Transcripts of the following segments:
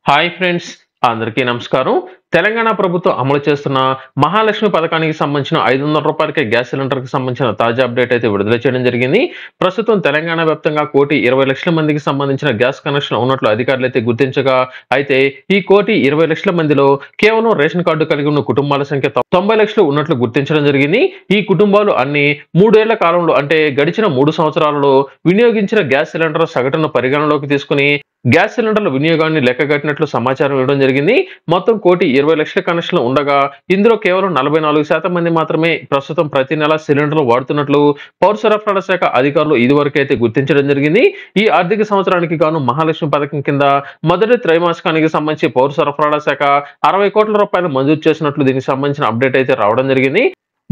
Hi friends, అందరికీ నమస్కారం. తెలంగాణ ప్రభుత్వం అమలు చేస్తున్న మహాలక్ష్మి పథకానికి సంబంధించిన రూ. 500కే గ్యాస్ సిలిండర్‌కి సంబంధించిన తాజా అప్డేట్ అయితే విడుదల చేయడం జరిగింది. ప్రస్తుతం తెలంగాణ వ్యాప్తంగా 1,20,00,000 మందికి సంబంధించిన గ్యాస్ కనెక్షన్ ఉన్నట్లు అధికారులైతే గుర్తించగా, అయితే ఈ 1,20,00,000 మందిలో కేవలం రేషన్ కార్డు కలిగి ఉన్న కుటుంబాల సంఖ్య 90,00,000 ఉన్నట్లు గుర్తించడం జరిగింది. ఈ కుటుంబాలు అన్ని 3 ఏళ్ల కాలంలో అంటే గడిచిన 3 సంవత్సరాలలో వినియోగించిన గ్యాస్ సిలిండర్ సగటును పరిగణనలోకి తీసుకొని గ్యాస్ సిలిండర్ల వినియోగాన్ని లెక్కగట్టినట్లు సమాచారం ఇవ్వడం జరిగింది. మొత్తం 1,20,00,000 కనెక్షన్లు ఉండగా, ఇందులో కేవలం 44% మంది మాత్రమే ప్రస్తుతం ప్రతి నెల సిలిండర్లు వాడుతున్నట్లు పౌర సరఫరాల శాఖ అధికారులు ఇదివరకైతే గుర్తించడం జరిగింది. ఈ ఆర్థిక సంవత్సరానికి గాను మహాలక్ష్మి పథకం కింద మొదటి త్రైమాసికానికి సంబంధించి పౌర సరఫరాల శాఖ 60 కోట్ల రూపాయలు మంజూరు చేసినట్లు దీనికి సంబంధించిన అప్డేట్ అయితే రావడం జరిగింది.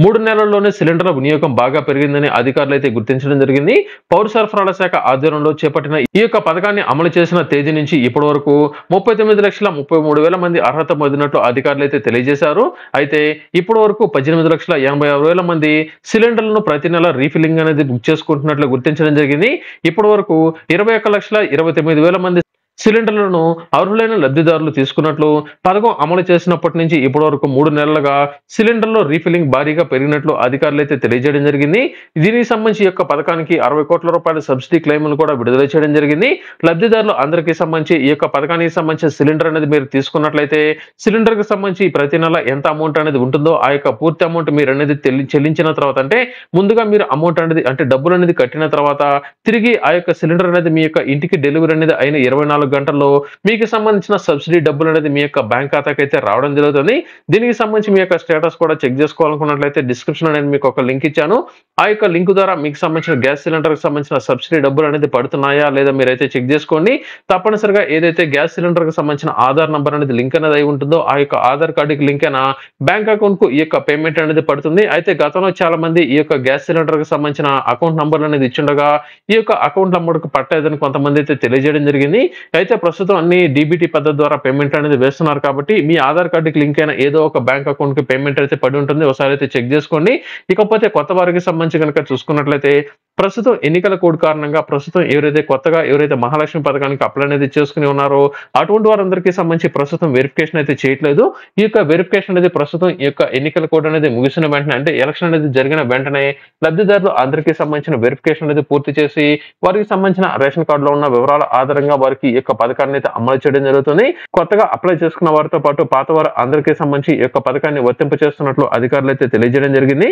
3 నెలల్లోనే సిలిండర్ల వినియోగం బాగా పెరిగిందని అధికారులు అయితే గుర్తించడం జరిగింది. పౌర సరఫరాల శాఖ ఆధ్వర్యంలో చేపట్టిన ఈ యొక్క పథకాన్ని అమలు చేసిన తేదీ నుంచి ఇప్పటి వరకు 39,33,000 మంది అర్హత పొందినట్లు అధికారులు అయితే తెలియజేశారు. అయితే ఇప్పటి వరకు 18,86,000 మంది సిలిండర్లను ప్రతి నెల రీఫిల్లింగ్ అనేది బుక్ చేసుకుంటున్నట్లు గుర్తించడం జరిగింది. ఇప్పటి వరకు 21,29,000 మంది సిలిండర్లను అర్హులైన లబ్ధిదారులు తీసుకున్నట్లు పథకం అమలు చేసినప్పటి నుంచి ఇప్పటి వరకు 3 నెలలుగా సిలిండర్లో రీఫిల్లింగ్ భారీగా పెరిగినట్లు అధికారులు అయితే తెలియజేయడం జరిగింది. దీనికి సంబంధించి ఈ యొక్క పథకానికి 60 కోట్ల రూపాయల సబ్సిడీ క్లెయిమ్లు కూడా విడుదల చేయడం జరిగింది. లబ్ధిదారులు అందరికీ సంబంధించి ఈ యొక్క పథకానికి సంబంధించిన సిలిండర్ అనేది మీరు తీసుకున్నట్లయితే సిలిండర్ కి సంబంధించి ప్రతి నెల ఎంత అమౌంట్ అనేది ఉంటుందో ఆ యొక్క పూర్తి అమౌంట్ మీరు అనేది చెల్లించిన తర్వాత, అంటే ముందుగా మీరు అమౌంట్ అనేది అంటే డబ్బులు అనేది కట్టిన తర్వాత తిరిగి ఆ యొక్క సిలిండర్ అనేది మీ యొక్క ఇంటికి డెలివరీ అనేది అయిన 24 గంటల్లో మీకు సంబంధించిన సబ్సిడీ డబ్బులు అనేది మీ యొక్క బ్యాంక్ ఖాతాకి అయితే రావడం జరుగుతుంది. దీనికి సంబంధించి మీ యొక్క స్టేటస్ కూడా చెక్ చేసుకోవాలనుకున్నట్లయితే డిస్క్రిప్షన్ అనేది మీకు ఒక లింక్ ఇచ్చాను. ఆ యొక్క లింక్ ద్వారా మీకు సంబంధించిన గ్యాస్ సిలిండర్ కి సంబంధించిన సబ్సిడీ డబ్బులు అనేది పడుతున్నాయా లేదా మీరైతే చెక్ చేసుకోండి. తప్పనిసరిగా ఏదైతే గ్యాస్ సిలిండర్ కి సంబంధించిన ఆధార్ నంబర్ అనేది లింక్ అనేది అయి ఉంటుందో ఆ యొక్క ఆధార్ కార్డుకి లింక్ అయిన బ్యాంక్ అకౌంట్ కు ఈ యొక్క పేమెంట్ అనేది పడుతుంది. అయితే గతంలో చాలా మంది ఈ యొక్క గ్యాస్ సిలిండర్ కి సంబంధించిన అకౌంట్ నంబర్లు అనేది ఇచ్చిండగా ఈ యొక్క అకౌంట్ నంబర్ కు పట్టలేదని కొంతమంది అయితే తెలియజేయడం జరిగింది. అయితే ప్రస్తుతం అన్ని డీబీటీ పద్ధతి ద్వారా పేమెంట్ అనేది వేస్తున్నారు కాబట్టి మీ ఆధార్ కార్డుకి లింక్ అయిన ఏదో ఒక బ్యాంక్ అకౌంట్ కి పేమెంట్ అయితే పడి ఉంటుంది. ఒకసారి అయితే చెక్ చేసుకోండి. ఇకపోతే కొత్త వారికి సంబంధించి కనుక చూసుకున్నట్లయితే ప్రస్తుతం ఎన్నికల కోడ్ కారణంగా ప్రస్తుతం ఎవరైతే మహాలక్ష్మి పథకానికి అప్లై అనేది చేసుకుని ఉన్నారో అటువంటి వారందరికీ సంబంధించి ప్రస్తుతం వెరిఫికేషన్ అయితే చేయట్లేదు. ఈ యొక్క వెరిఫికేషన్ అనేది ప్రస్తుతం ఈ యొక్క ఎన్నికల కోడ్ అనేది ముగిసిన వెంటనే, అంటే ఎలక్షన్ అనేది జరిగిన వెంటనే లబ్ధిదారులు అందరికీ సంబంధించిన వెరిఫికేషన్ అనేది పూర్తి చేసి వారికి సంబంధించిన రేషన్ కార్డులో ఉన్న వివరాల ఆధారంగా వారికి ఈ యొక్క పథకాన్ని అయితే అమలు చేయడం జరుగుతుంది. కొత్తగా అప్లై చేసుకున్న వారితో పాటు పాత వారు అందరికీ సంబంధించి ఈ యొక్క పథకాన్ని వర్తింప చేస్తున్నట్లు అధికారులు అయితే తెలియజేయడం జరిగింది.